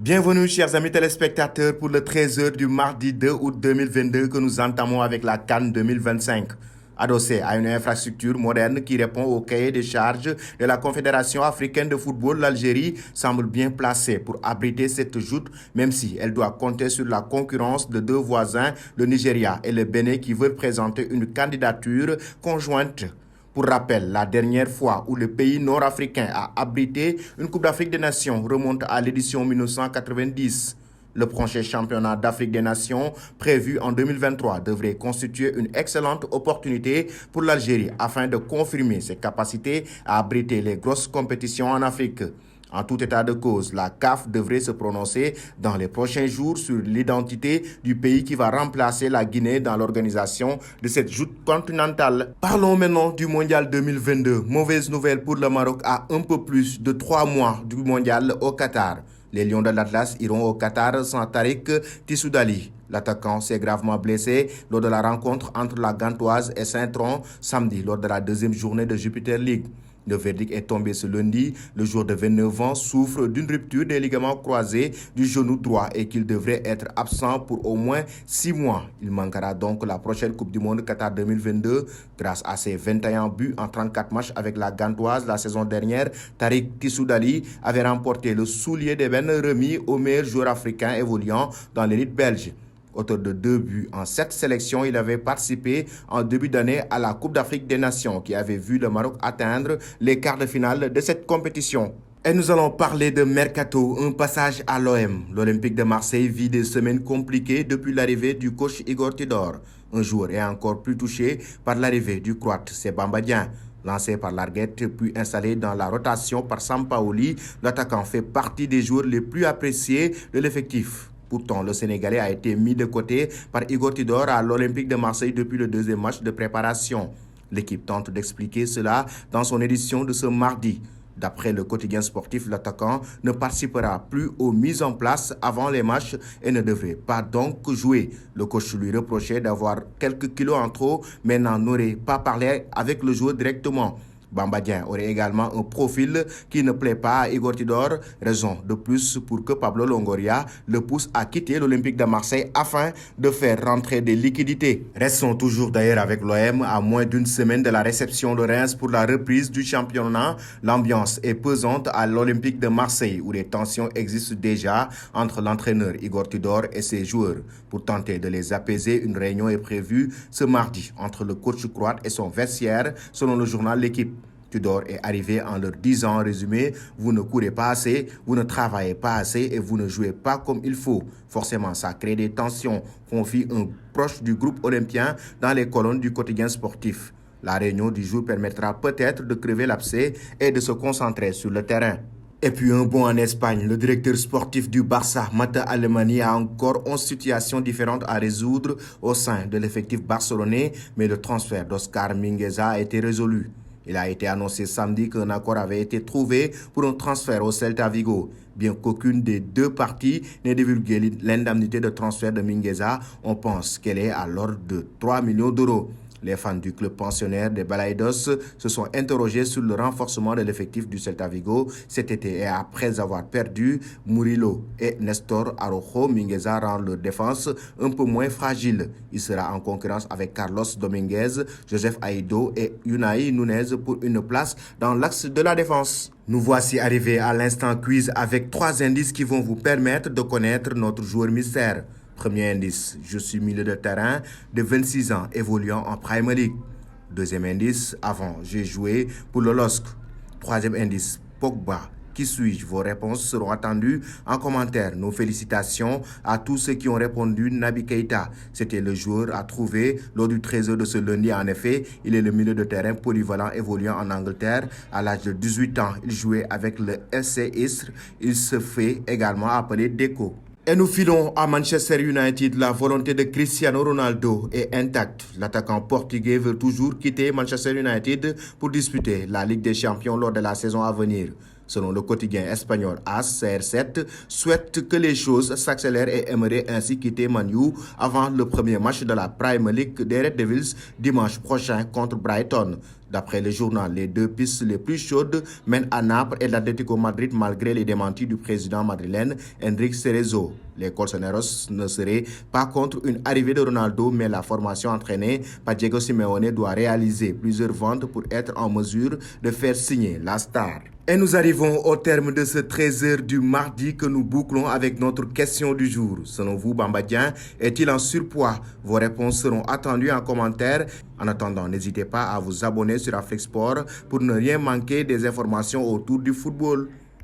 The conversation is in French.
Bienvenue, chers amis téléspectateurs, pour le 13h du mardi 2 août 2022 que nous entamons avec la CAN 2025. Adossé à une infrastructure moderne qui répond au cahier des charges de la Confédération africaine de football, l'Algérie semble bien placée pour abriter cette joute, même si elle doit compter sur la concurrence de deux voisins, le Nigeria et le Bénin, qui veulent présenter une candidature conjointe. Pour rappel, la dernière fois où le pays nord-africain a abrité une Coupe d'Afrique des Nations remonte à l'édition 1990. Le prochain championnat d'Afrique des Nations, prévu en 2023, devrait constituer une excellente opportunité pour l'Algérie afin de confirmer ses capacités à abriter les grosses compétitions en Afrique. En tout état de cause, la CAF devrait se prononcer dans les prochains jours sur l'identité du pays qui va remplacer la Guinée dans l'organisation de cette joute continentale. Parlons maintenant du Mondial 2022. Mauvaise nouvelle pour le Maroc à un peu plus de 3 mois du Mondial au Qatar. Les Lions de l'Atlas iront au Qatar sans Tariq Tissoudali. L'attaquant s'est gravement blessé lors de la rencontre entre la Gantoise et Saint-Tron samedi lors de la deuxième journée de Jupiter League. Le verdict est tombé ce lundi. Le joueur de 29 ans souffre d'une rupture des ligaments croisés du genou droit et qu'il devrait être absent pour au moins 6 mois. Il manquera donc la prochaine Coupe du Monde Qatar 2022. Grâce à ses 21 buts en 34 matchs avec la Gantoise la saison dernière, Tariq Tissoudali avait remporté le soulier d'ébène remis au meilleur joueur africain évoluant dans l'élite belge. Auteur de 2 buts en 7 sélections, il avait participé en début d'année à la Coupe d'Afrique des Nations qui avait vu le Maroc atteindre les quarts de finale de cette compétition. Et nous allons parler de Mercato, un passage à l'OM. L'Olympique de Marseille vit des semaines compliquées depuis l'arrivée du coach Igor Tudor. Un joueur est encore plus touché par l'arrivée du Croate, c'est Bamba Dieng. Lancé par Larguette puis installé dans la rotation par Sampaoli, l'attaquant fait partie des joueurs les plus appréciés de l'effectif. Pourtant, le Sénégalais a été mis de côté par Igor Tudor à l'Olympique de Marseille depuis le deuxième match de préparation. L'équipe tente d'expliquer cela dans son édition de ce mardi. D'après le quotidien sportif, l'attaquant ne participera plus aux mises en place avant les matchs et ne devrait pas donc jouer. Le coach lui reprochait d'avoir quelques kilos en trop, mais n'en aurait pas parlé avec le joueur directement. Bamba Dieng aurait également un profil qui ne plaît pas à Igor Tudor, raison de plus pour que Pablo Longoria le pousse à quitter l'Olympique de Marseille afin de faire rentrer des liquidités. Restons toujours d'ailleurs avec l'OM à moins d'une semaine de la réception de Reims pour la reprise du championnat. L'ambiance est pesante à l'Olympique de Marseille où les tensions existent déjà entre l'entraîneur Igor Tudor et ses joueurs. Pour tenter de les apaiser, une réunion est prévue ce mardi entre le coach croate et son vestiaire, selon le journal L'Équipe. Tudor est arrivé en leur disant en résumé, vous ne courez pas assez, vous ne travaillez pas assez et vous ne jouez pas comme il faut. Forcément, ça crée des tensions, confie un proche du groupe olympien dans les colonnes du quotidien sportif. La réunion du jour permettra peut-être de crever l'abcès et de se concentrer sur le terrain. Et puis un bond en Espagne, le directeur sportif du Barça, Mata Alemany, a encore 11 situations différentes à résoudre au sein de l'effectif barcelonais, mais le transfert d'Oscar Mingueza a été résolu. Il a été annoncé samedi qu'un accord avait été trouvé pour un transfert au Celta Vigo. Bien qu'aucune des deux parties n'ait divulgué l'indemnité de transfert de Mingueza, on pense qu'elle est à l'ordre de 3 millions d'euros. Les fans du club pensionnaire des Balaidos se sont interrogés sur le renforcement de l'effectif du Celta Vigo cet été et après avoir perdu Murillo et Nestor Araujo, Mingueza rend leur défense un peu moins fragile. Il sera en concurrence avec Carlos Dominguez, Joseph Aido et Unai Nunez pour une place dans l'axe de la défense. Nous voici arrivés à l'instant quiz avec 3 indices qui vont vous permettre de connaître notre joueur mystère. Premier indice, je suis milieu de terrain de 26 ans évoluant en Premier League. Deuxième indice, avant, j'ai joué pour le LOSC. Troisième indice, Pogba. Qui suis-je? Vos réponses seront attendues en commentaire. Nos félicitations à tous ceux qui ont répondu Naby Keita. C'était le joueur à trouver lors du 13h de ce lundi. En effet, il est le milieu de terrain polyvalent évoluant en Angleterre. À l'âge de 18 ans, il jouait avec le FC Istres. Il se fait également appeler Deco. Et nous filons à Manchester United. La volonté de Cristiano Ronaldo est intacte. L'attaquant portugais veut toujours quitter Manchester United pour disputer la Ligue des Champions lors de la saison à venir. Selon le quotidien espagnol AS, CR7 souhaite que les choses s'accélèrent et aimerait ainsi quitter Man U avant le premier match de la Premier League des Red Devils dimanche prochain contre Brighton. D'après le journal, les deux pistes les plus chaudes mènent à Naples et l'Atlético Madrid malgré les démentis du président madrilène Enrique Cerezo. Les colchoneros ne seraient pas contre une arrivée de Ronaldo, mais la formation entraînée par Diego Simeone doit réaliser plusieurs ventes pour être en mesure de faire signer la star. Et nous arrivons au terme de ce 13h du mardi que nous bouclons avec notre question du jour. Selon vous, Bamba Dieng est-il en surpoids? Vos réponses seront attendues en commentaire. En attendant, n'hésitez pas à vous abonner sur Afrique Sport pour ne rien manquer des informations autour du football.